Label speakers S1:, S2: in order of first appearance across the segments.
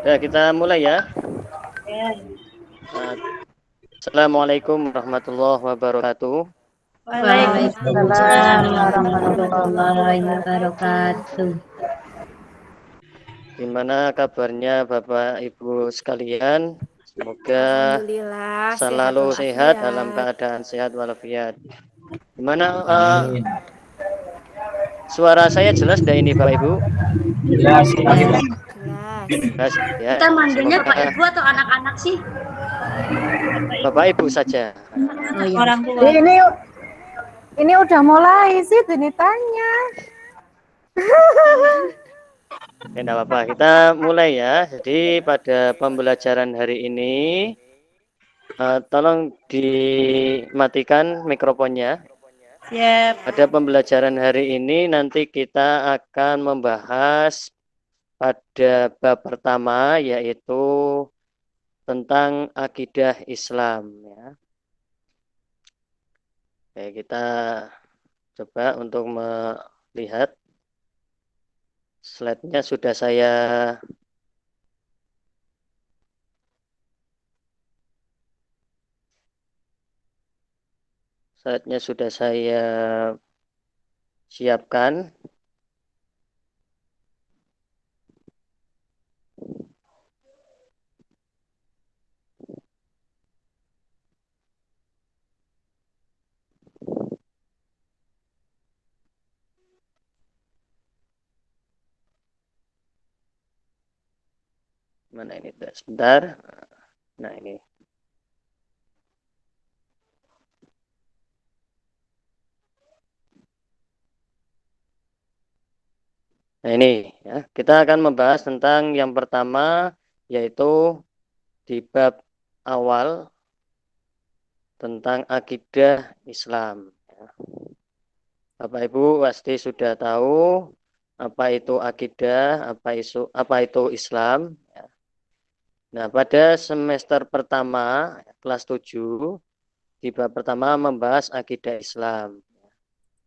S1: Ya, kita mulai ya.
S2: Ya.
S1: Assalamualaikum warahmatullahi wabarakatuh.
S2: Waalaikumsalam
S3: Waalaikumsalam
S2: warahmatullahi
S3: warahmatullahi
S2: wabarakatuh.
S3: wabarakatuh.
S1: Gimana kabarnya Bapak Ibu sekalian? Semoga
S2: Alhamdulillah sehat
S1: selalu sehat dalam
S2: walafiat.
S1: keadaan sehat walafiat. Gimana
S4: Amin.
S1: suara saya jelas dari ini Bapak Ibu?
S4: Jelas, jelas,
S3: Ya,
S4: Bang.
S2: Jelas.
S1: Jelas ya.
S3: kita manggilnya Pak
S1: Semoga
S3: Ibu atau anak-anak sih?
S2: Bapak Ibu
S1: Bapak Ibu saja.
S3: Oh ya.
S2: orang tua.
S5: Ini udah mulai sih ini tanya.
S1: Ya, enggak apa-apa. Kita mulai ya. Jadi pada pembelajaran hari ini tolong dimatikan mikrofonnya.
S2: Siap.
S1: Pada pembelajaran hari ini nanti kita akan membahas pada bab pertama yaitu tentang akidah Islam ya. Oke, kita coba untuk melihat slide-nya sudah saya siapkan. Mana ini? Sebentar. Nah, ini. Nah, ini ya. Kita akan membahas tentang yang pertama yaitu di bab awal tentang akidah Islam. Bapak Ibu pasti sudah tahu apa itu akidah, apa itu Islam. Nah, pada semester pertama kelas 7 di bab pertama membahas akidah Islam.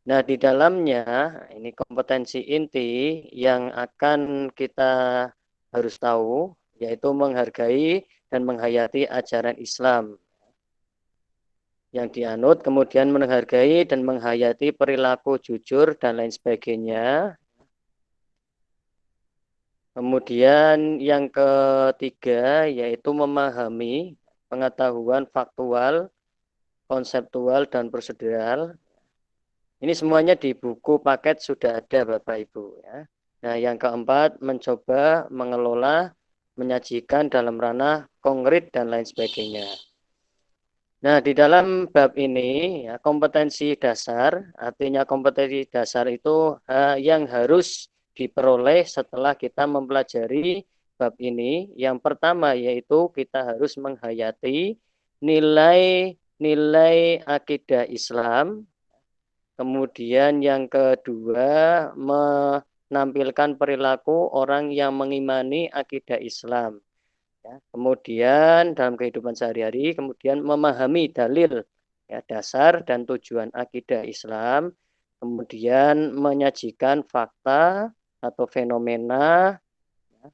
S1: Nah, di dalamnya ini kompetensi inti yang akan kita harus tahu yaitu menghargai dan menghayati ajaran Islam yang dianut, kemudian menghargai dan menghayati perilaku jujur dan lain sebagainya. Kemudian yang ketiga yaitu memahami pengetahuan faktual, konseptual, dan prosedural. Ini semuanya di buku paket sudah ada Bapak Ibu ya. Nah, yang keempat mencoba mengelola, menyajikan dalam ranah konkret dan lain sebagainya. Nah, di dalam bab ini ya, kompetensi dasar, artinya kompetensi dasar itu yang harus diperoleh setelah kita mempelajari bab ini. Yang pertama yaitu kita harus menghayati nilai-nilai akidah Islam. Kemudian yang kedua menampilkan perilaku orang yang mengimani akidah Islam. Ya, kemudian dalam kehidupan sehari-hari, kemudian memahami dalil ya, dasar dan tujuan akidah Islam, kemudian menyajikan fakta atau fenomena ya,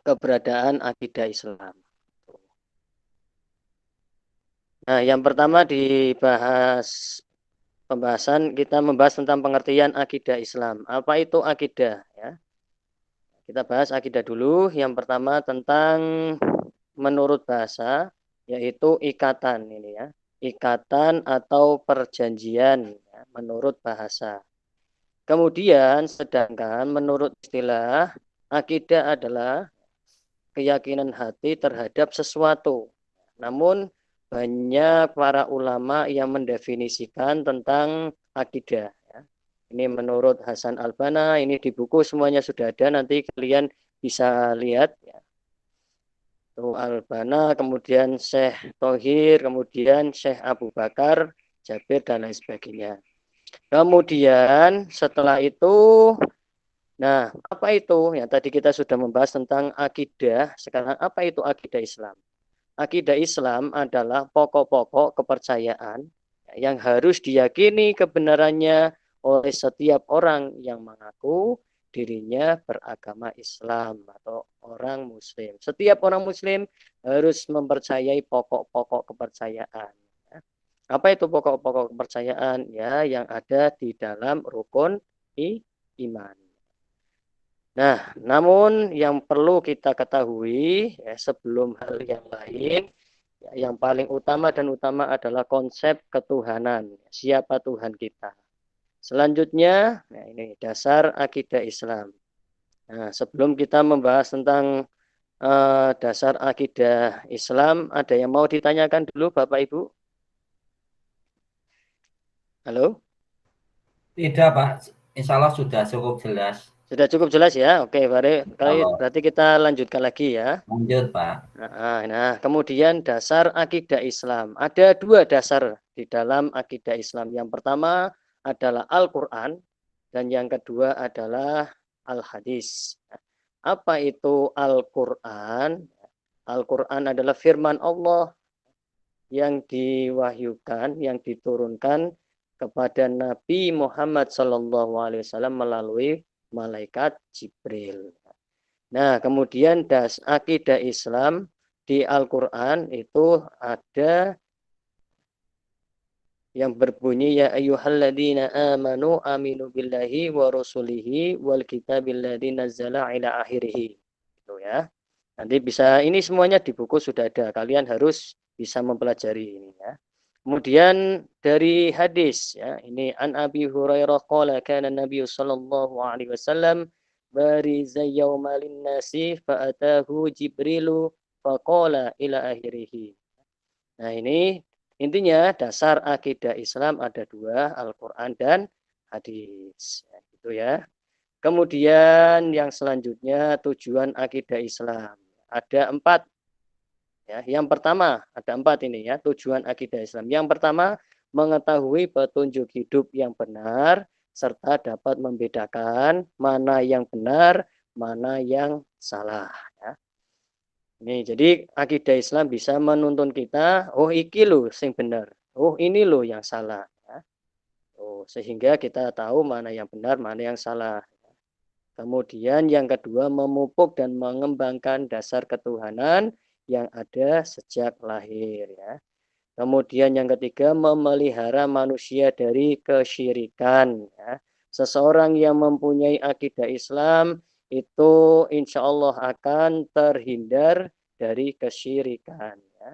S1: keberadaan akidah Islam. Nah, yang pertama pembahasan kita membahas tentang pengertian akidah Islam. Apa itu akidah? Ya, kita bahas akidah dulu. Yang pertama tentang menurut bahasa yaitu ikatan ini ya. Ikatan atau perjanjian ya, menurut bahasa. Kemudian sedangkan menurut istilah akidah adalah keyakinan hati terhadap sesuatu. Namun banyak para ulama yang mendefinisikan tentang akidah. Ya. Ini menurut Hasan Al-Banna, ini di buku semuanya sudah ada, nanti kalian bisa lihat. Ya. Al-Banna, kemudian Syekh Thohir, kemudian Syekh Abu Bakar, Jabir, dan lain sebagainya. Kemudian setelah itu, nah apa itu? Ya tadi kita sudah membahas tentang akidah, sekarang apa itu akidah Islam? Akidah Islam adalah pokok-pokok kepercayaan yang harus diyakini kebenarannya oleh setiap orang yang mengaku dirinya beragama Islam atau orang Muslim. Setiap orang Muslim harus mempercayai pokok-pokok kepercayaan. Apa itu pokok-pokok kepercayaan? Ya, yang ada di dalam rukun iman. Nah, namun yang perlu kita ketahui ya, sebelum hal yang lain, ya, yang paling utama dan utama adalah konsep ketuhanan. Siapa Tuhan kita? Selanjutnya, nah ini dasar akidah Islam. Nah, sebelum kita membahas tentang dasar akidah Islam, ada yang mau ditanyakan dulu, Bapak Ibu? Halo?
S4: Tidak, Pak. Insya Allah sudah cukup jelas.
S1: Sudah cukup jelas ya? Oke,
S4: Kalau
S1: berarti kita lanjutkan lagi ya.
S4: lanjut, Pak.
S1: Nah, kemudian dasar akidah Islam. Ada dua dasar di dalam akidah Islam. Yang pertama adalah Al-Quran dan yang kedua adalah Al-Hadis. Apa itu Al-Quran? Al-Quran adalah firman Allah yang diwahyukan, yang diturunkan kepada Nabi Muhammad SAW melalui malaikat Jibril. Nah, kemudian akidah Islam di Al-Quran itu ada yang berbunyi ya ayyuhalladzina amanu aminu billahi wa rasulihi wal kitabil ladzi nazzala ila akhirih. Itu ya. Nanti bisa ini semuanya di buku sudah ada. Kalian harus bisa mempelajari ini ya. Kemudian dari hadis ya, ini an Abi Hurairah qala kana Nabi sallallahu alaihi wasallam bariza yawma lin-nasi fa'atahu Jibrilu faqala ila akhirih. Nah, ini intinya dasar akidah Islam ada dua, Al-Quran dan hadis. Ya, gitu ya. Kemudian yang selanjutnya tujuan akidah Islam. Ada 4. Ya, yang pertama, ada 4 ini ya, tujuan akidah Islam. Yang pertama, mengetahui petunjuk hidup yang benar, serta dapat membedakan mana yang benar, mana yang salah. Ya. Ini jadi akidah Islam bisa menuntun kita, oh iki loh sing benar, oh ini loh yang salah. Ya. Oh, sehingga kita tahu mana yang benar, mana yang salah. Kemudian yang kedua memupuk dan mengembangkan dasar ketuhanan yang ada sejak lahir ya. Kemudian yang ketiga memelihara manusia dari kesyirikan ya. Seseorang yang mempunyai akidah Islam itu insya Allah akan terhindar dari kesyirikan ya.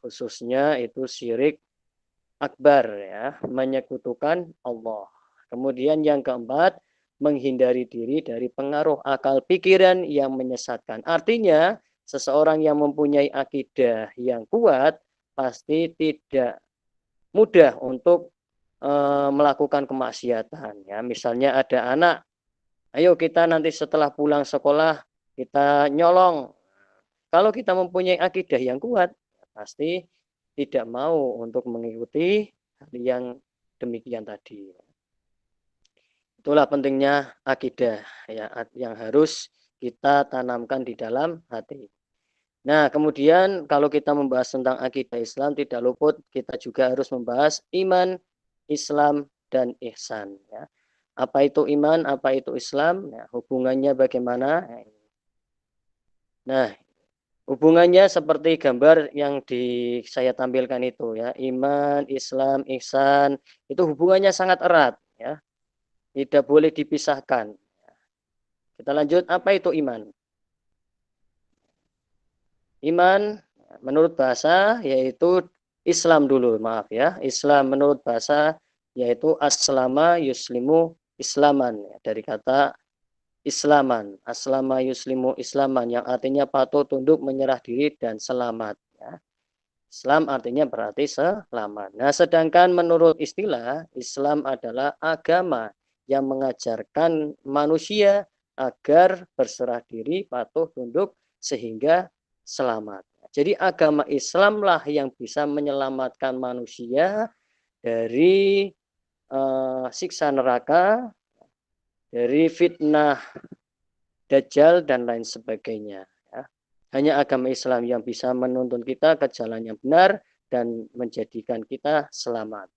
S1: Khususnya itu syirik akbar ya, menyekutukan Allah. Kemudian yang keempat menghindari diri dari pengaruh akal pikiran yang menyesatkan. Artinya, seseorang yang mempunyai akidah yang kuat pasti tidak mudah untuk melakukan kemaksiatan. Ya, misalnya ada anak, ayo kita nanti setelah pulang sekolah kita nyolong. Kalau kita mempunyai akidah yang kuat, pasti tidak mau untuk mengikuti hal yang demikian tadi. Itulah pentingnya akidah ya, yang harus kita tanamkan di dalam hati. Nah, kemudian kalau kita membahas tentang akidah Islam tidak luput kita juga harus membahas iman, Islam dan ihsan ya. Apa itu iman, apa itu Islam? Ya, hubungannya bagaimana? Nah, hubungannya seperti gambar yang saya tampilkan itu ya. Iman, Islam, ihsan itu hubungannya sangat erat ya. Tidak boleh dipisahkan. Kita lanjut, apa itu iman? Iman menurut bahasa yaitu Islam dulu, maaf ya. Islam menurut bahasa yaitu aslama yuslimu islaman ya, dari kata islaman. Aslama yuslimu islaman yang artinya patuh tunduk menyerah diri dan selamat ya. Islam artinya berarti selamat. Nah, sedangkan menurut istilah Islam adalah agama yang mengajarkan manusia agar berserah diri, patuh, tunduk, sehingga selamat. Jadi agama Islamlah yang bisa menyelamatkan manusia dari siksa neraka, dari fitnah Dajjal, dan lain sebagainya. Ya. Hanya agama Islam yang bisa menuntun kita ke jalan yang benar dan menjadikan kita selamat.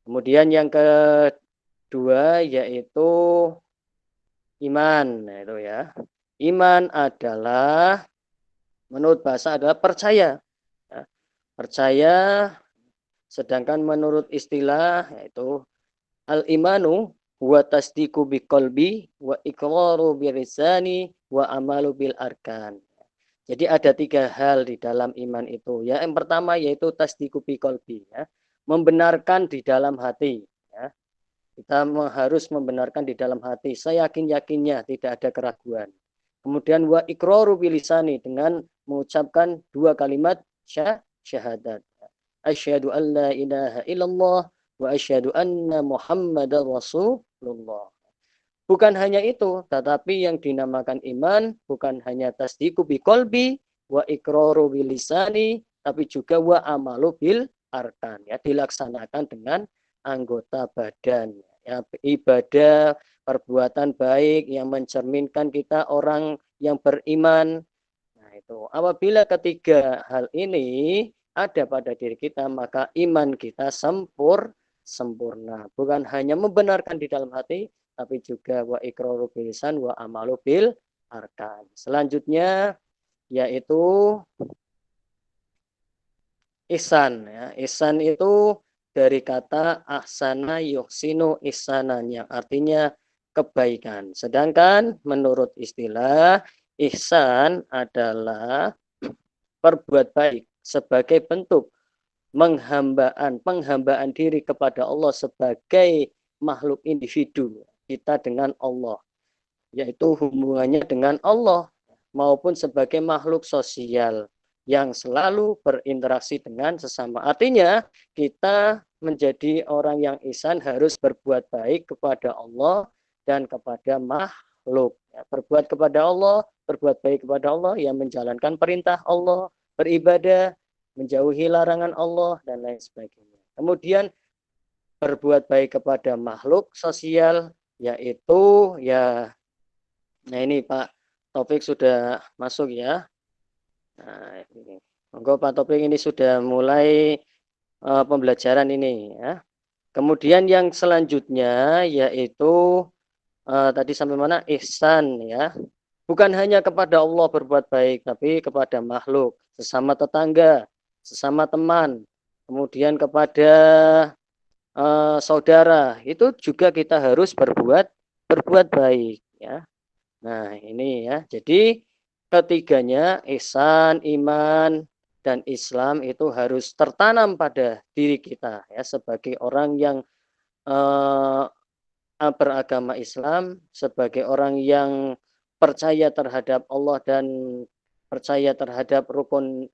S1: Kemudian yang kedua yaitu iman. Nah, itu ya. Iman adalah menurut bahasa adalah percaya. Ya, percaya, sedangkan menurut istilah yaitu al-imanu wa tasdiqu biqalbi wa iqraru bilisani wa amalu bil arkan. Jadi ada 3 hal di dalam iman itu. Ya, yang pertama yaitu tasdiqu biqalbi, ya. Membenarkan di dalam hati, ya. Kita harus membenarkan di dalam hati. Saya yakin-yakinnya, tidak ada keraguan. Kemudian wa iqraru bilisani, dengan mengucapkan 2 kalimat syahadat. Asyhadu an la ilaha illallah wa asyhadu anna Muhammadar Rasulullah. Bukan hanya itu, tetapi yang dinamakan iman bukan hanya tasdiqu biqalbi wa iqraru bilisani, tapi juga wa amalu bil arkan, ya, dilaksanakan dengan anggota badan, ya, ibadah, perbuatan baik yang mencerminkan kita orang yang beriman. Nah, itu apabila ketiga hal ini ada pada diri kita, maka iman kita sempurna. Bukan hanya membenarkan di dalam hati, tapi juga wa iqraru bil lisan wa amalu bil arkan. Selanjutnya yaitu ihsan, ya. Ihsan itu dari kata ahsana yuhsinu ihsanan, yang artinya kebaikan. Sedangkan menurut istilah ihsan adalah berbuat baik sebagai bentuk penghambaan diri kepada Allah sebagai makhluk individu kita dengan Allah, yaitu hubungannya dengan Allah, maupun sebagai makhluk sosial yang selalu berinteraksi dengan sesama. Artinya kita menjadi orang yang ihsan harus berbuat baik kepada Allah dan kepada makhluk. Ya, berbuat kepada Allah, berbuat baik kepada Allah, yang menjalankan perintah Allah, beribadah, menjauhi larangan Allah, dan lain sebagainya. Kemudian berbuat baik kepada makhluk sosial, yaitu ya, nah ini Pak Taufik sudah masuk ya. Nah, ini. Monggo Pak Taufik, ini sudah mulai pembelajaran ini ya. Kemudian yang selanjutnya yaitu tadi sampai mana? Ihsan, ya. Bukan hanya kepada Allah berbuat baik, tapi kepada makhluk, sesama tetangga, sesama teman, kemudian kepada saudara, itu juga kita harus berbuat baik, ya. Nah, ini ya. Jadi ketiganya, ihsan, iman, dan Islam itu harus tertanam pada diri kita, ya, sebagai orang yang beragama Islam, sebagai orang yang percaya terhadap Allah dan percaya terhadap rukun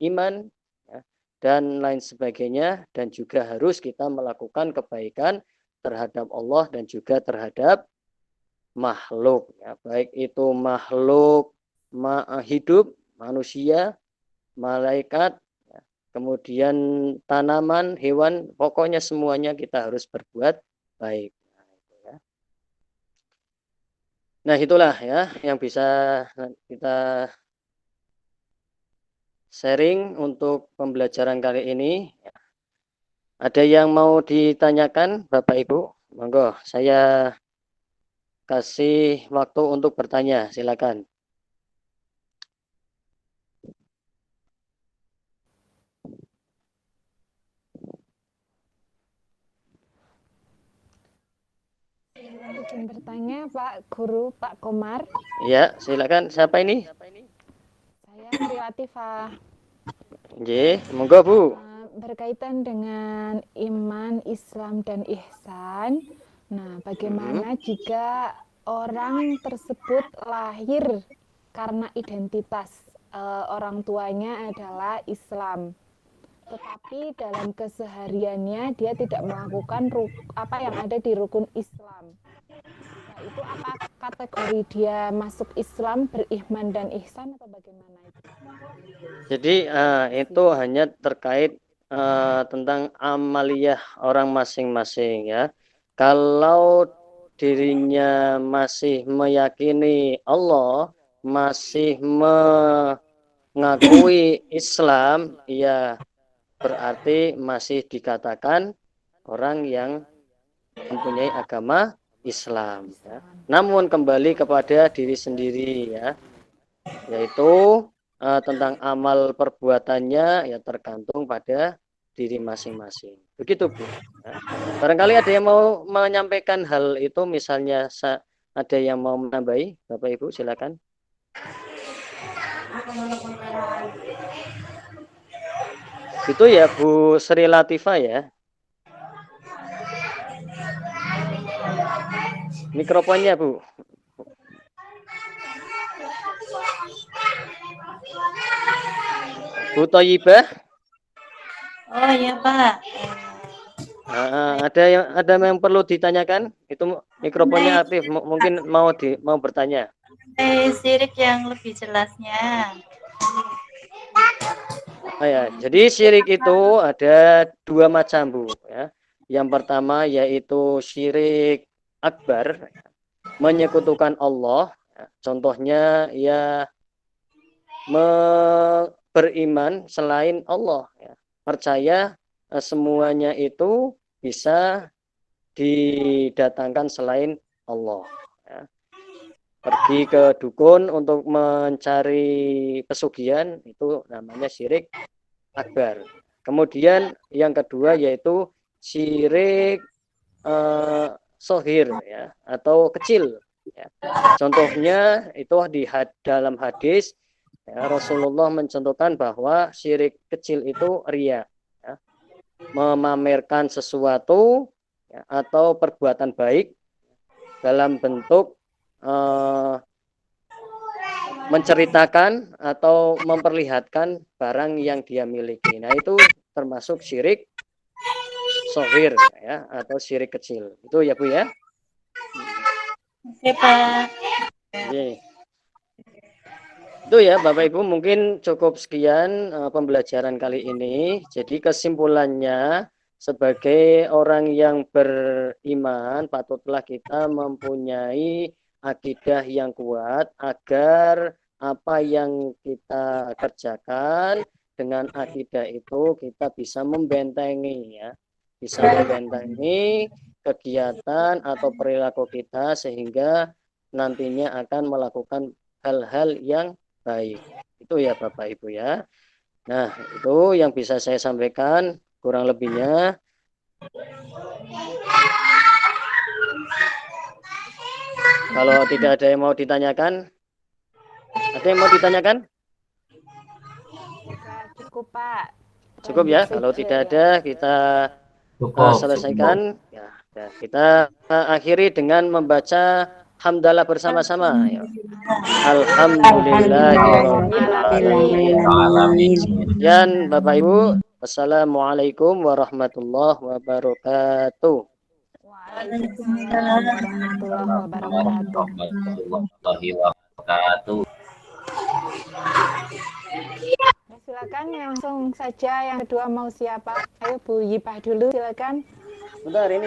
S1: iman, ya, dan lain sebagainya, dan juga harus kita melakukan kebaikan terhadap Allah dan juga terhadap makhluk, ya, baik itu makhluk hidup, manusia, malaikat, ya, kemudian tanaman, hewan, pokoknya semuanya kita harus berbuat baik. Nah, itulah ya yang bisa kita sharing untuk pembelajaran kali ini. Ada yang mau ditanyakan Bapak Ibu? Monggo, saya kasih waktu untuk bertanya, silakan.
S6: Izin bertanya Pak Guru, Pak Komar.
S1: Ya, silakan. Siapa ini?
S6: Saya Sri Latifah.
S1: Nggih, monggo Bu.
S6: Berkaitan dengan iman, Islam, dan ihsan. Nah, bagaimana jika orang tersebut lahir karena identitas orang tuanya adalah Islam, tetapi dalam kesehariannya dia tidak melakukan apa yang ada di rukun Islam. Nah, itu apa kategori dia masuk Islam, beriman dan ihsan, atau bagaimana itu?
S1: Jadi itu hanya terkait tentang amaliyah orang masing-masing, ya. Kalau dirinya masih meyakini Allah, masih mengakui Islam, ya berarti masih dikatakan orang yang mempunyai agama Islam. Ya. Namun kembali kepada diri sendiri ya, yaitu tentang amal perbuatannya ya tergantung pada diri masing-masing. Begitu Bu. Ya. Barangkali ada yang mau menyampaikan hal itu, misalnya ada yang mau menambahi, Bapak Ibu silakan. Itu ya Bu Sri Latifah ya. Mikrofonnya Bu. Bu Thayyibah.
S3: Oh iya Pak.
S1: Ada yang perlu ditanyakan? Itu mikrofonnya aktif. Mungkin mau bertanya.
S3: Sirik yang lebih jelasnya.
S1: Oh ya, jadi syirik itu ada dua macam Bu. Ya. Yang pertama yaitu syirik akbar, menyekutukan Allah. Ya. Contohnya ya beriman selain Allah. Ya. Percaya semuanya itu bisa didatangkan selain Allah. Ya. Pergi ke dukun untuk mencari pesugihan, itu namanya syirik akbar. Kemudian yang kedua yaitu syirik sohir ya, atau kecil. Ya. Contohnya itu dalam hadis ya, Rasulullah mencontohkan bahwa syirik kecil itu riya, ya. Memamerkan sesuatu ya, atau perbuatan baik dalam bentuk menceritakan atau memperlihatkan barang yang dia miliki. Nah itu termasuk syirik sohir ya, atau syirik kecil. Itu ya Bu ya.
S3: Oke Pak.
S1: Oke. Itu ya Bapak Ibu, mungkin cukup sekian pembelajaran kali ini. Jadi kesimpulannya, sebagai orang yang beriman patutlah kita mempunyai akidah yang kuat agar apa yang kita kerjakan dengan akidah itu kita bisa membentengi ya, bisa membentengi kegiatan atau perilaku kita sehingga nantinya akan melakukan hal-hal yang baik. Itu ya Bapak Ibu ya. Nah, itu yang bisa saya sampaikan, kurang lebihnya. Kalau tidak ada yang mau ditanyakan, ada yang mau ditanyakan?
S6: Cukup Pak.
S1: Cukup ya. Kalau tidak ada, kita selesaikan. Ya, kita akhiri dengan membaca hamdalah bersama-sama. Ya. Alhamdulillahirobbilalamin. Sekian Bapak Ibu. Wassalamualaikum warahmatullahi wabarakatuh.
S6: Waalaikumsalam warahmatullahi wabarakatuh. Silakan langsung saja yang kedua mau siapa? Ayo Bu Yipah dulu silakan.
S1: Bentar ini.